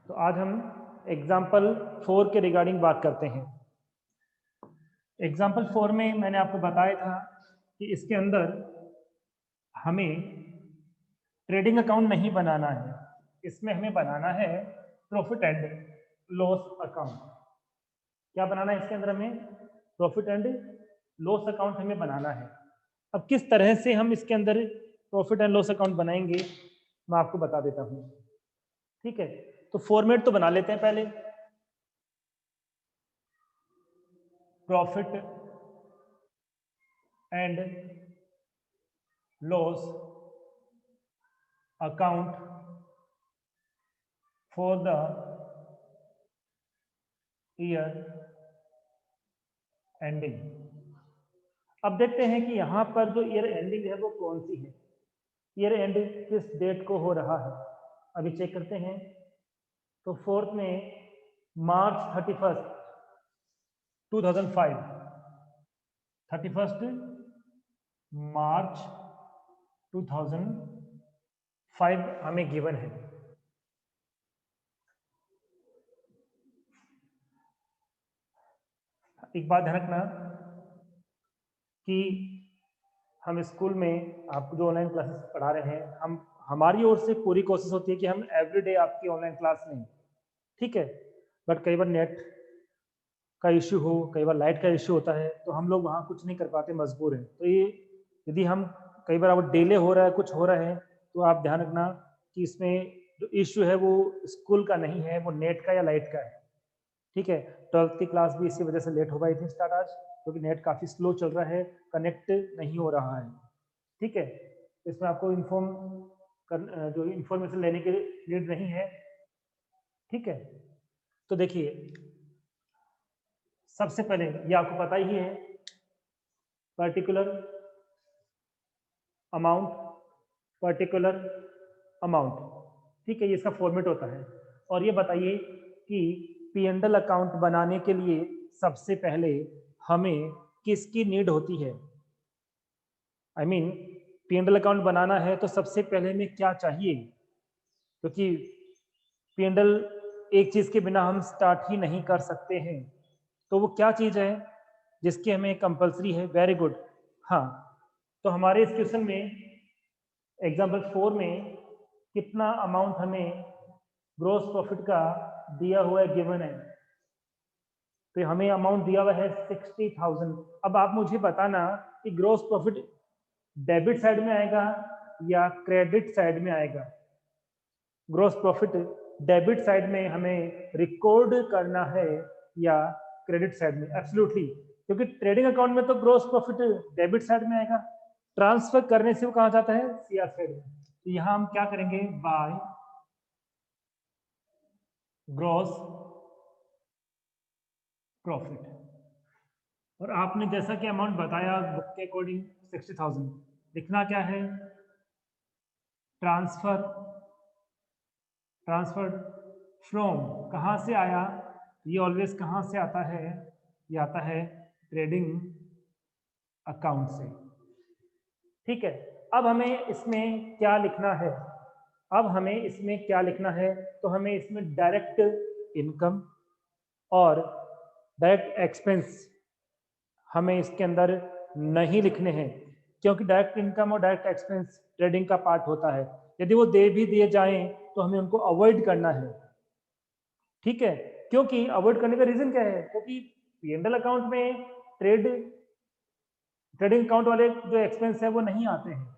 तो आज हम एग्जाम्पल 4 के रिगार्डिंग बात करते हैं। एग्जाम्पल 4 में मैंने आपको बताया था कि इसके अंदर हमें ट्रेडिंग अकाउंट नहीं बनाना है, इसमें हमें बनाना है प्रॉफिट एंड लॉस अकाउंट। क्या बनाना है इसके अंदर? हमें प्रॉफिट एंड लॉस अकाउंट हमें बनाना है। अब किस तरह से हम इसके अंदर प्रॉफिट एंड लॉस अकाउंट बनाएंगे मैं आपको बता देता हूँ। ठीक है, तो फॉर्मेट तो बना लेते हैं पहले। Profit and loss account for the year ending. अब देखते हैं कि यहां पर जो ईयर एंडिंग है वो कौन सी है, ईयर एंडिंग किस डेट को हो रहा है। अभी चेक करते हैं। तो फोर्थ में मार्च 31 2005, 31 मार्च 2005 हमें गिवन है। एक बात ध्यान रखना कि हम स्कूल में आपको जो ऑनलाइन क्लासेस पढ़ा रहे हैं, हमारी ओर से पूरी कोशिश होती है कि हम एवरीडे आपकी ऑनलाइन क्लास लें। ठीक है, बट कई बार नेट का इश्यू हो, कई बार लाइट का इश्यू होता है, तो हम लोग वहाँ कुछ नहीं कर पाते, मजबूर हैं। तो ये यदि हम कई बार अब डिले हो रहा है, कुछ हो रहा है, तो आप ध्यान रखना कि इसमें जो इश्यू है वो स्कूल का नहीं है, वो नेट का या लाइट का है। ठीक है, 12th की क्लास भी इसी वजह से लेट हो गई थी स्टार्ट आज, क्योंकि नेट काफ़ी स्लो चल रहा है, कनेक्ट नहीं हो रहा है। ठीक है, इसमें आपको जो इन्फॉर्मेशन लेने के नीड नहीं है। ठीक है, तो देखिए सबसे पहले ये आपको पता ही है, पर्टिकुलर अमाउंट, पर्टिकुलर अमाउंट। ठीक है, ये इसका फॉर्मेट होता है। और ये बताइए कि P&L अकाउंट बनाने के लिए सबसे पहले हमें किसकी नीड होती है? आई मीन P&L अकाउंट बनाना है तो सबसे पहले हमें क्या चाहिए? क्योंकि P&L एक चीज के बिना हम स्टार्ट ही नहीं कर सकते हैं। तो वो क्या चीज है जिसकी हमें कंपलसरी है? वेरी गुड, हाँ। तो हमारे इस क्वेश्चन में एग्जाम्पल 4 में कितना अमाउंट हमें ग्रोस प्रॉफिट का दिया हुआ है, गिवन है। तो हमें अमाउंट दिया हुआ है 60,000। अब आप मुझे बताना कि ग्रोस प्रॉफिट डेबिट साइड में आएगा या क्रेडिट साइड में आएगा। ग्रोस प्रॉफिट डेबिट साइड में हमें रिकॉर्ड करना है या क्रेडिट साइड में? एब्सोल्युटली, क्योंकि ट्रेडिंग अकाउंट में तो ग्रोस प्रॉफिट डेबिट साइड में आएगा, ट्रांसफर करने से वो कहाँ जाता है? सीआर साइड में। तो यहाँ हम क्या करेंगे? By gross profit. और आपने जैसा कि अमाउंट बताया बुक के अकॉर्डिंग 60,000, लिखना क्या है? ट्रांसफर, ट्रांसफर फ्रॉम, कहाँ से आया? ये ऑलवेज कहाँ से आता है? ये आता है ट्रेडिंग अकाउंट से। ठीक है, अब हमें इसमें क्या लिखना है? अब हमें इसमें क्या लिखना है? तो हमें इसमें डायरेक्ट इनकम और डायरेक्ट एक्सपेंस हमें इसके अंदर नहीं लिखने हैं, क्योंकि डायरेक्ट इनकम और डायरेक्ट एक्सपेंस ट्रेडिंग का पार्ट होता है। यदि वो दे भी दिए जाएं तो हमें उनको अवॉइड करना है। ठीक है, क्योंकि अवॉइड करने का रीजन क्या है? क्योंकि P&L अकाउंट में ट्रेडिंग अकाउंट वाले जो एक्सपेंस है वो नहीं आते हैं।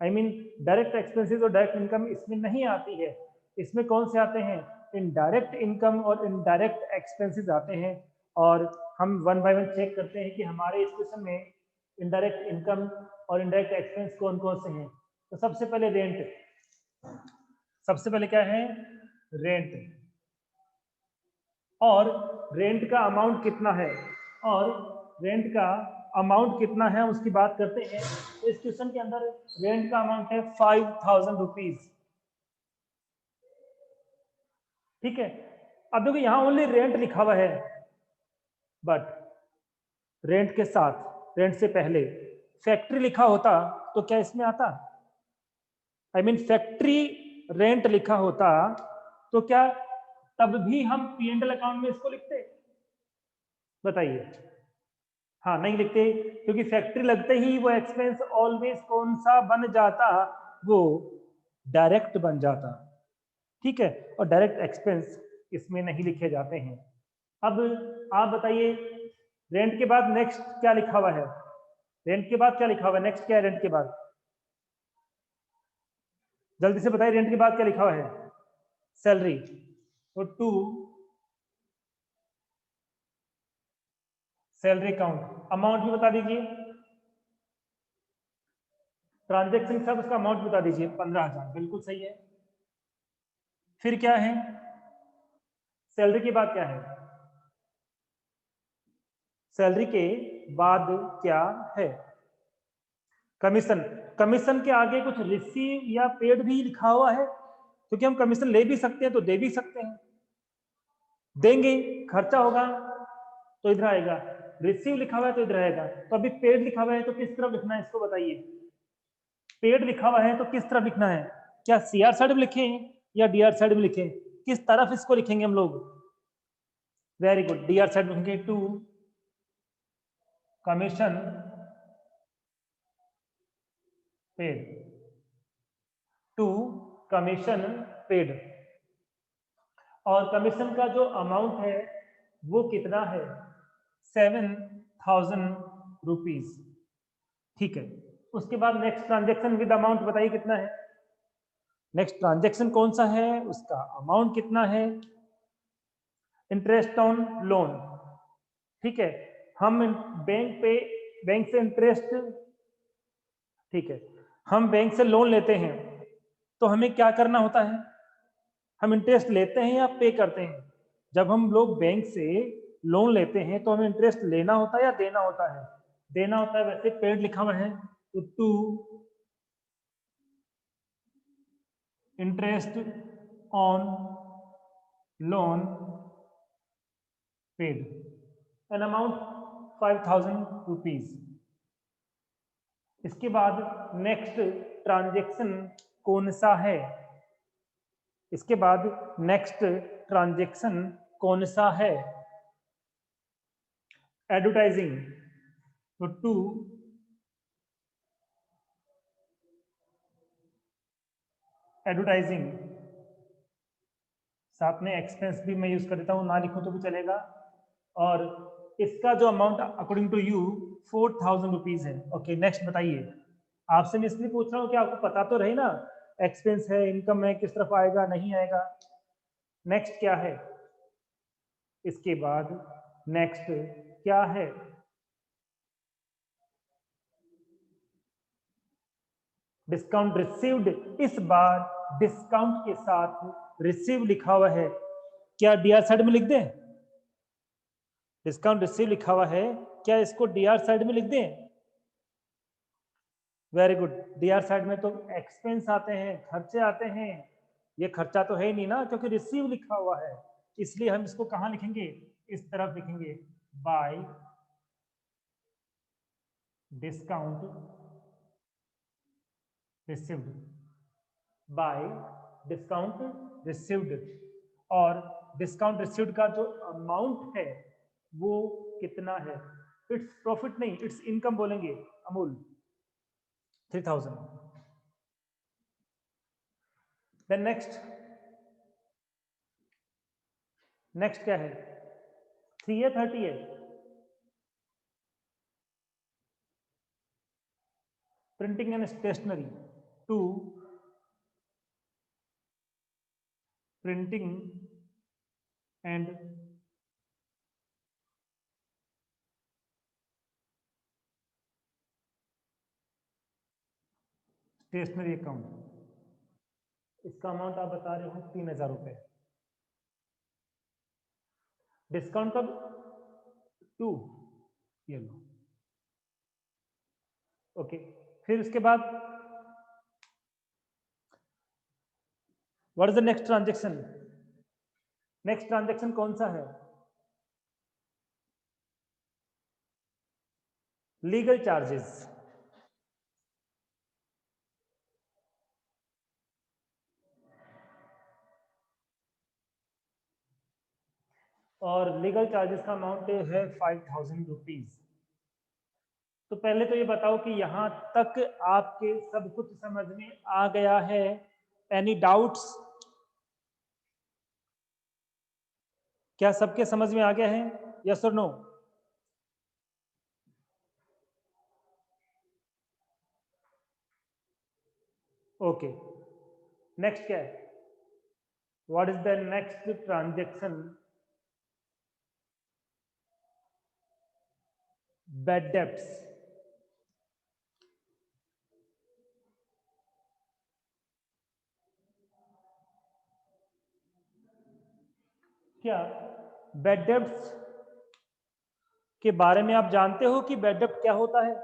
आई मीन डायरेक्ट एक्सपेंसेस और डायरेक्ट इनकम इसमें नहीं आती है। इसमें कौन से आते हैं? इनडायरेक्ट इनकम और इनडायरेक्ट एक्सपेंसेस आते हैं। और हम वन बाय वन चेक करते हैं कि हमारे इस क्वेश्चन में इनडायरेक्ट इनकम और इनडायरेक्ट एक्सपेंस कौन कौन से हैं। तो सबसे पहले रेंट, सबसे पहले क्या है? रेंट। और रेंट का अमाउंट कितना है? और रेंट का अमाउंट कितना है उसकी बात करते हैं। तो इस क्वेश्चन के अंदर रेंट का अमाउंट है 5,000 रुपीज। ठीक है, अब देखो यहाँ ओनली रेंट लिखा हुआ है, बट रेंट के साथ, रेंट से पहले फैक्ट्री लिखा होता तो क्या इसमें आता? आई मीन फैक्ट्री रेंट लिखा होता तो क्या तब भी हम पी एंड एल अकाउंट में इसको लिखते? बताइए। हाँ, नहीं लिखते, क्योंकि फैक्ट्री लगते ही वो एक्सपेंस ऑलवेज कौन सा बन जाता? वो डायरेक्ट बन जाता। ठीक है, और डायरेक्ट एक्सपेंस इसमें नहीं लिखे जाते हैं। अब आप बताइए, रेंट के बाद नेक्स्ट क्या लिखा हुआ है? रेंट के बाद क्या लिखा हुआ है? नेक्स्ट क्या है रेंट के बाद? जल्दी से बताइए, रेंट के बाद क्या लिखा हुआ है? सैलरी। तो टू सैलरी अकाउंट, अमाउंट भी बता दीजिए। ट्रांजेक्शन सब उसका अमाउंट बता दीजिए। 15,000, बिल्कुल सही है। फिर क्या है? सैलरी के बाद क्या है? सैलरी के बाद क्या है? कमीशन। कमीशन के आगे कुछ रिसीव या पेड भी लिखा हुआ है? क्योंकि हम कमीशन ले भी सकते हैं तो दे भी सकते हैं। देंगे, खर्चा होगा तो इधर आएगा, रिसीव लिखा हुआ है तो इधर आएगा। तो अभी पेड लिखा हुआ है तो किस तरफ लिखना है इसको बताइए। पेड लिखा हुआ है तो किस तरफ लिखना है? क्या सी आर साइड में लिखें या डी आर साइड में लिखें? किस तरफ इसको लिखेंगे हम लोग? Very good, D R side में लिखेंगे। To commission paid, to commission paid. और कमीशन का जो अमाउंट है वो कितना है? 7,000 रुपीज। ठीक है, उसके बाद नेक्स्ट ट्रांजेक्शन विद अमाउंट बताइए कितना है? नेक्स्ट ट्रांजेक्शन कौन सा है, उसका अमाउंट कितना है? Interest on loan. ठीक है, हम बैंक से इंटरेस्ट, ठीक है, हम बैंक से लोन लेते हैं तो हमें क्या करना होता है? हम इंटरेस्ट लेते हैं या पे करते हैं? जब हम लोग बैंक से लोन लेते हैं तो हमें इंटरेस्ट लेना होता है या देना होता है? देना होता है। वैसे पेड लिखा हुआ है तो to interest on loan paid an amount 5,000 rupees. इसके बाद नेक्स्ट ट्रांजेक्शन कौन सा है? इसके बाद नेक्स्ट ट्रांजेक्शन कौन सा है? एडवर्टाइजिंग। तो टू एडवर्टाइजिंग, साथ में एक्सपेंस भी मैं यूज कर देता हूँ, ना लिखूं तो भी चलेगा। और इसका जो amount according to you 4,000 rupees है। ओके, नेक्स्ट बताइए। आपसे मैं इसलिए पूछ रहा हूँ कि आपको पता तो रहे ना, एक्सपेंस है, इनकम है, किस तरफ आएगा नहीं आएगा। नेक्स्ट क्या है? इसके बाद नेक्स्ट क्या है? Discount received. इस बार डिस्काउंट के साथ रिसीव लिखा हुआ है, क्या डीआर साइड में लिख दें? डिस्काउंट रिसीव लिखा हुआ है, क्या इसको डीआर साइड में लिख दें? वेरी गुड, डीआर साइड में तो एक्सपेंस आते हैं, खर्चे आते हैं। ये खर्चा तो है ही नहीं ना, क्योंकि रिसीव लिखा हुआ है। इसलिए हम इसको कहां लिखेंगे? इस तरफ लिखेंगे, bye discount received, bye discount received. और डिस्काउंट रिसीव्ड का जो अमाउंट है वो कितना है? इट्स प्रॉफिट नहीं, इट्स इनकम बोलेंगे अमूल। 3,000। देन नेक्स्ट, नेक्स्ट क्या है? 3 है 30 है? Printing and stationery. To printing and stationery account. इसका अमाउंट आप बता रहे हो 3,000 रुपए। डिस्काउंट कब? 2, ये लो। ओके, फिर उसके बाद what is the next transaction? Next transaction कौन सा है? Legal charges. और लीगल चार्जेस का अमाउंट है 5000 रुपीज। तो पहले तो ये बताओ कि यहाँ तक आपके सब कुछ समझ में आ गया है? Any doubts? क्या सबके समझ में आ गया है? यस और नो? ओके, नेक्स्ट क्या है? What is the next transaction? Bad debts. क्या बैड डेब्ट्स के बारे में आप जानते हो कि बैड डेब्ट क्या होता है?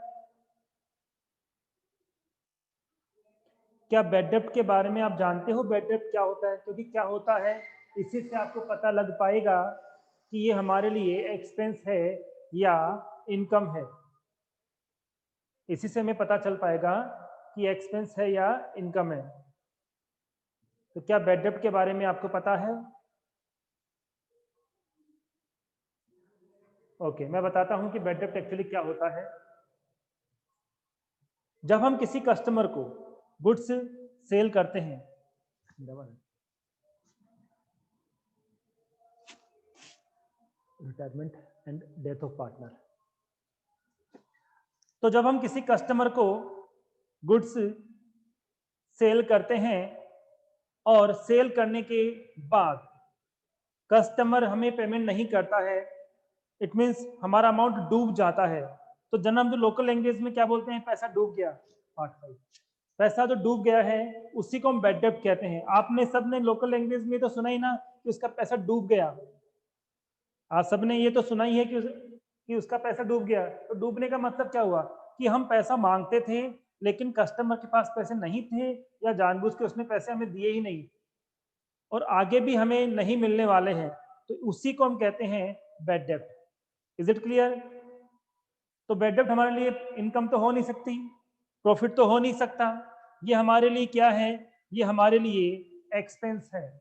क्या बैड डेब्ट के बारे में आप जानते हो बैड डेब्ट क्या होता है? क्योंकि क्या होता है इसी से आपको पता लग पाएगा कि ये हमारे लिए एक्सपेंस है या इनकम है। इसी से हमें पता चल पाएगा कि एक्सपेंस है या इनकम है। तो क्या बैड डेब्ट के बारे में आपको पता है? ओके, मैं बताता हूं कि बैड डेब्ट एक्चुअली क्या होता है। जब हम किसी कस्टमर को गुड्स सेल करते हैं, retirement and death of partner, तो जब हम किसी कस्टमर को गुड्स सेल करते हैं और सेल करने के बाद कस्टमर हमें पेमेंट नहीं करता है, इट मीन्स हमारा अमाउंट डूब जाता है। तो जब हम जो लोकल लैंग्वेज में क्या बोलते हैं, पैसा डूब गया। पैसा जो डूब गया है उसी को हम बैड डेब्ट कहते हैं। आपने सबने लोकल लैंग्वेज में तो सुना ही ना कि उसका पैसा डूब गया। आप सबने ये तो सुना ही है कि उसका पैसा डूब गया। तो डूबने का मतलब क्या हुआ कि हम पैसा मांगते थे लेकिन कस्टमर के पास पैसे नहीं थे, या जानबूझ के उसने पैसे हमें दिए ही नहीं और आगे भी हमें नहीं मिलने वाले हैं, तो उसी को हम कहते हैं बैड डेब्ट। Is it clear? तो बैड डेब्ट हमारे लिए इनकम तो हो नहीं सकती, प्रॉफिट तो हो नहीं सकता। ये हमारे लिए क्या है? ये हमारे लिए एक्सपेंस है।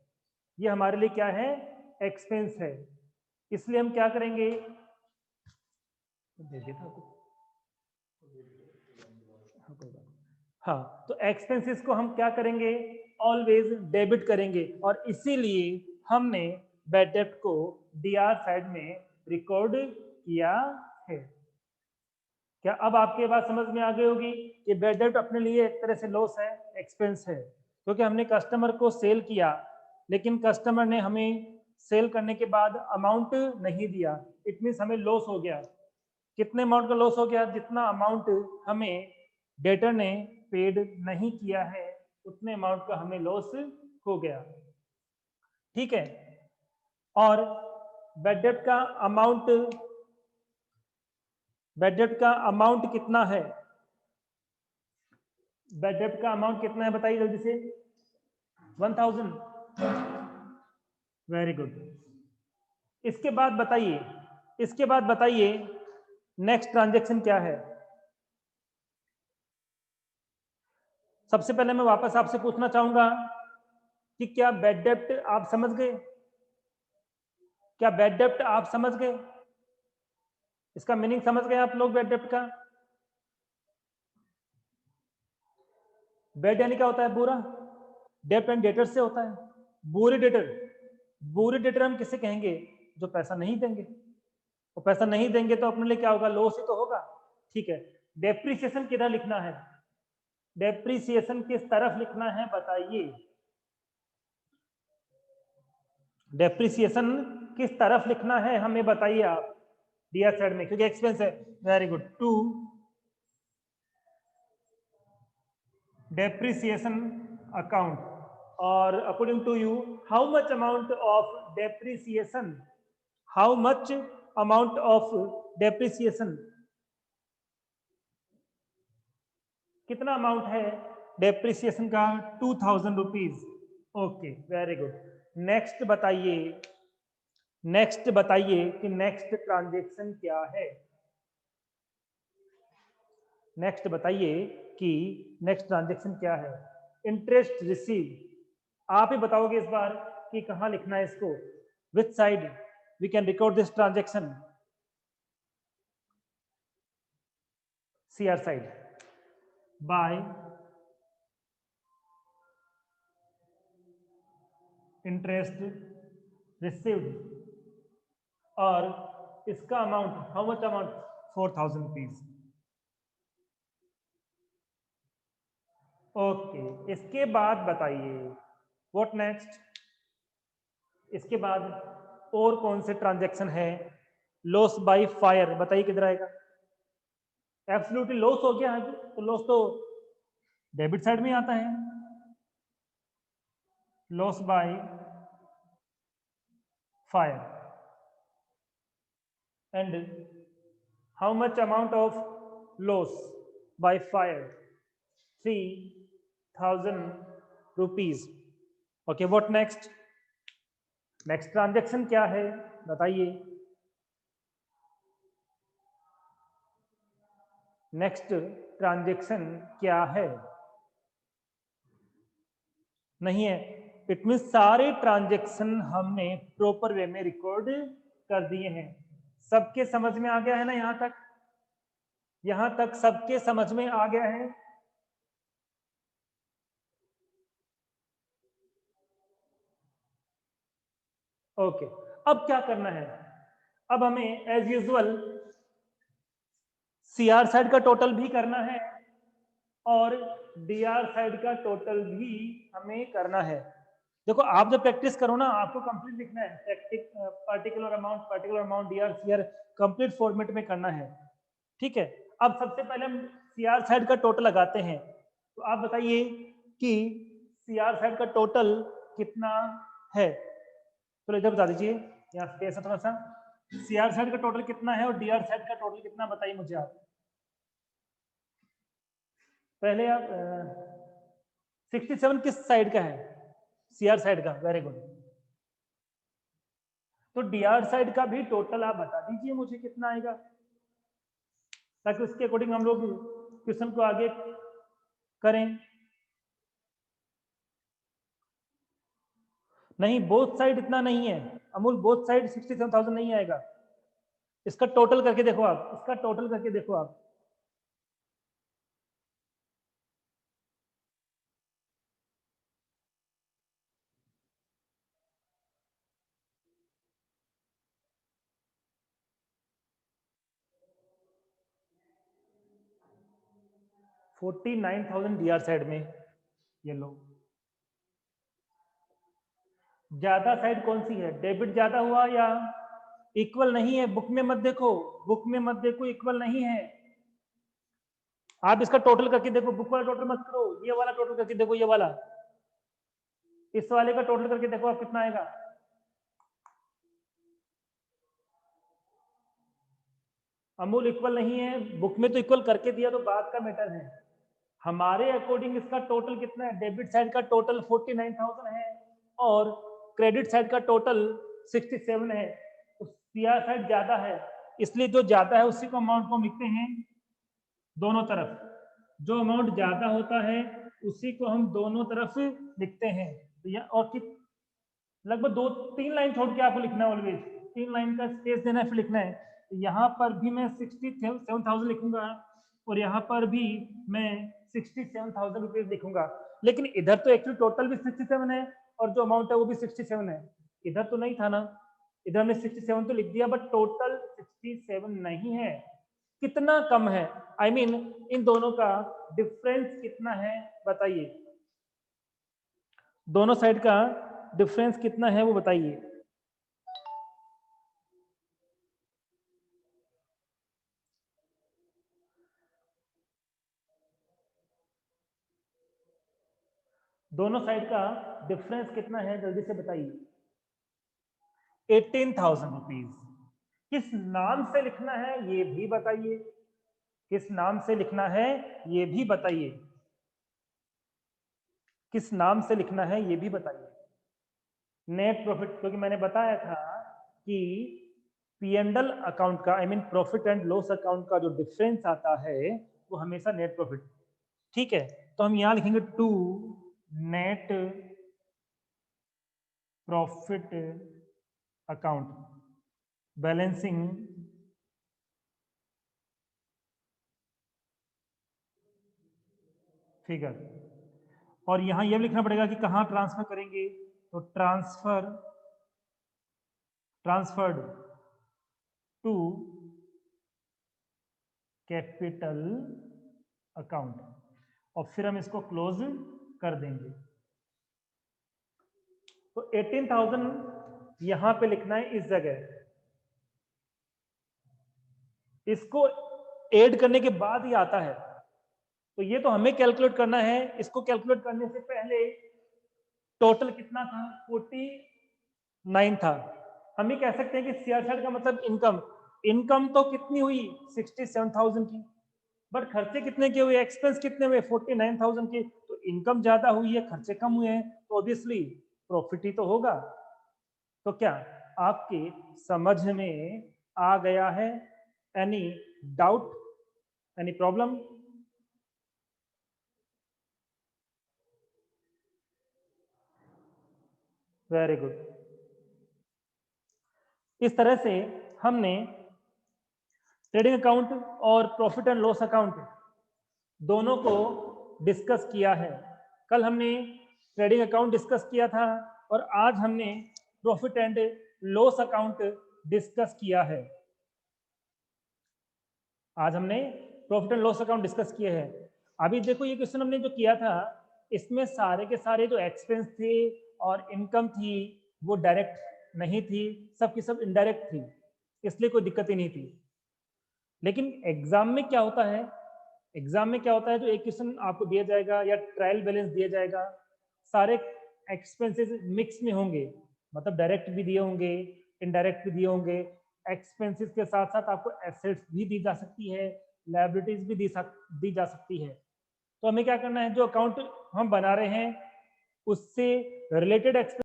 ये हमारे लिए क्या है? एक्सपेंस है। इसलिए हम क्या करेंगे, हाँ, तो एक्सपेंसेस को हम क्या करेंगे? ऑलवेज डेबिट करेंगे। और इसीलिए हमने बैड डेब्ट को डीआर साइड में रिकॉर्ड किया है। क्या अब आपके बात समझ में आ गई होगी कि बैड डेब्ट अपने लिए एक तरह से लॉस है, एक्सपेंस है, क्योंकि हमने कस्टमर को सेल किया लेकिन कस्टमर ने हमें सेल करने के बाद अमाउंट नहीं दिया। इट मीन्स हमें लॉस हो गया। कितने अमाउंट का लॉस हो गया? जितना अमाउंट हमें डेटर ने पेड नहीं किया है उतने अमाउंट का हमें लॉस हो गया। ठीक है। और बैड डेब्ट का अमाउंट, बैड डेब्ट का अमाउंट कितना है? बैड डेब्ट का अमाउंट कितना है बताइए जल्दी से। 1000। Very good. इसके बाद बताइए, इसके बाद बताइए नेक्स्ट ट्रांजेक्शन क्या है? सबसे पहले मैं वापस आपसे पूछना चाहूंगा कि क्या बैड डेब्ट आप समझ गए? क्या बैड डेब्ट आप समझ गए? इसका मीनिंग समझ गए आप लोग बैड डेब्ट का? बैड यानी क्या होता है? बुरा। डेब्ट एंड डेटर से होता है। बुरे डेटर, बुरे डेटर हम किसे कहेंगे? जो पैसा नहीं देंगे। वो पैसा नहीं देंगे तो अपने लिए क्या होगा? लॉस ही तो होगा। ठीक है। डेप्रिसिएशन किधर लिखना है? डेप्रिसिएशन किस तरफ लिखना है बताइए? डेप्रिसिएशन किस तरफ लिखना है हमें बताइए आप। डीआर साइड में, क्योंकि एक्सपेंस है। Very good. To depreciation account. और according to you how much amount of depreciation, how much amount of depreciation, कितना अमाउंट है डेप्रिसिएशन का? 2000 rupees. Okay, very good. Next बताइए, नेक्स्ट बताइए कि नेक्स्ट ट्रांजेक्शन क्या है? नेक्स्ट बताइए कि नेक्स्ट ट्रांजेक्शन क्या है? Interest receive. आप ही बताओगे इस बार कि कहाँ लिखना है इसको, which side we can record this transaction CR side by interest received और इसका amount how much amount 4000 rupees. Okay, इसके बाद बताइए व्हाट नेक्स्ट। इसके बाद और कौन से ट्रांजैक्शन है? लॉस बाय फायर बताइए किधर आएगा? एब्सोल्युटली लॉस हो गया है तो लॉस तो डेबिट साइड में आता है। Loss by fire and how much amount of loss by fire 3000 rupees. Okay, what next? Next transaction क्या है बताइए? नेक्स्ट ट्रांजैक्शन क्या है? नहीं है। इट मीन सारे ट्रांजैक्शन हमने प्रॉपर वे में रिकॉर्ड कर दिए हैं। सबके समझ में आ गया है ना? यहां तक सबके समझ में आ गया है? ओके, अब क्या करना है? अब हमें एज यूजुअल सीआर साइड का टोटल भी करना है और डीआर साइड का टोटल भी हमें करना है। देखो, आप जब प्रैक्टिस करो ना, आपको कंप्लीट लिखना है, particular amount DR CR complete format में करना है। ठीक है, अब सबसे पहले हम सीआर साइड का टोटल लगाते हैं। तो आप बताइए कि सीआर साइड का टोटल कितना है? तो इधर बता दीजिए, यहाँ स्पेस है थोड़ा सा। सीआर साइड का टोटल कितना है और डीआर साइड का टोटल कितना बताइए मुझे आप। पहले आप 67 किस साइड का है? सीआर साइड का। Very good. तो डीआर साइड का भी टोटल आप बता दीजिए मुझे कितना आएगा, ताकि उसके अकॉर्डिंग हम लोग क्वेश्चन को आगे करें। नहीं, बोथ साइड इतना नहीं है अमूल, बोथ साइड 67,000 नहीं आएगा। इसका टोटल करके देखो आप, इसका टोटल करके देखो आप। $49,000 डीआर साइड में। ये लो, ज्यादा साइड कौन सी है? डेबिट ज्यादा हुआ या इक्वल नहीं है? बुक में मत देखो, बुक में मत देखो, इक्वल नहीं है। आप इसका टोटल करके देखो, बुक वाला टोटल मत करो, ये वाला टोटल करके देखो, ये वाला, इस वाले का टोटल करके देखो आप कितना आएगा। अमूल इक्वल नहीं है, बुक में तो इक्वल करके दिया तो बात का मैटर है। हमारे अकॉर्डिंग इसका टोटल कितना है? डेबिट साइड का टोटल 49,000 है और क्रेडिट साइड का टोटल 67 है। तो सीआर साइड ज्यादा है, इसलिए जो ज्यादा है उसी को अमाउंट को लिखते हैं दोनों तरफ। जो अमाउंट ज्यादा होता है उसी को हम दोनों तरफ लिखते हैं। और लगभग 2-3 लाइन छोड़ के आपको लिखना है, ऑलवेज 3 लाइन का स्पेस देना है, फिर लिखना है। यहाँ पर भी मैं 67,000 लिखूंगा और यहाँ पर भी मैं 67,000 रुपीज लिखूंगा। लेकिन इधर तो एक्चुअली टोटल भी 67 है और जो अमाउंट है वो भी 67 है। इधर तो नहीं था ना, इधर हमने 67 तो लिख दिया, बट टोटल 67 नहीं है। कितना कम है? आई मीन इन दोनों का डिफरेंस कितना है बताइए? दोनों साइड का डिफरेंस कितना है वो बताइए। दोनों साइड का डिफरेंस कितना है जल्दी से बताइए। 18,000 रुपीज। किस नाम से लिखना है ये भी बताइए, किस नाम से लिखना है ये भी बताइए, किस नाम से लिखना है ये भी बताइए। नेट प्रॉफिट, क्योंकि मैंने बताया था कि पी&एल अकाउंट का, I mean profit and loss account का जो डिफरेंस आता है वो हमेशा नेट प्रॉफिट। ठीक है, तो हम यहां लिखेंगे to net profit account. Balancing figure, और यहां यह लिखना पड़ेगा कि कहां ट्रांसफर करेंगे, तो ट्रांसफर्ड टू कैपिटल अकाउंट, और फिर हम इसको क्लोज कर देंगे। तो 18,000 यहां पे लिखना है इस जगह, इसको ऐड करने के बाद ही आता है, तो ये तो हमें कैलकुलेट करना है। इसको कैलकुलेट करने से पहले टोटल कितना था, 49 था। हम ये कह सकते हैं कि CR का मतलब इनकम तो कितनी हुई 67,000 की, बट खर्चे कितने के हुए, एक्सपेंस कितने हुए 49,000 के, तो इनकम ज्यादा हुई है खर्चे कम हुए हैं, तो ऑब्वियसली प्रॉफिट ही तो होगा। तो क्या आपके समझ में आ गया है? Any doubt, any problem? Very good. इस तरह से हमने ट्रेडिंग अकाउंट और प्रॉफिट एंड लॉस अकाउंट दोनों को डिस्कस किया है। कल हमने ट्रेडिंग अकाउंट डिस्कस किया था और आज हमने profit and loss account discuss किया है। आज हमने profit and loss account discuss किए हैं। अभी देखो ये क्वेश्चन हमने जो किया था, इसमें सारे के सारे जो एक्सपेंस थे और इनकम थी वो डायरेक्ट नहीं थी, सब की सब इनडायरेक्ट थी, इसलिए कोई दिक्कत ही नहीं थी। लेकिन एग्जाम में क्या होता है, एग्जाम में क्या होता है, जो एक क्वेश्चन आपको दिया जाएगा या ट्रायल बैलेंस दिया जाएगा, सारे एक्सपेंसेस मिक्स में होंगे, मतलब डायरेक्ट भी दिए होंगे, इनडायरेक्ट भी दिए होंगे। एक्सपेंसेस के साथ साथ आपको एसेट्स भी दी जा सकती है, लायबिलिटीज भी दी जा सकती है। तो हमें क्या करना है, जो अकाउंट हम बना रहे हैं उससे रिलेटेड एक्सपेंस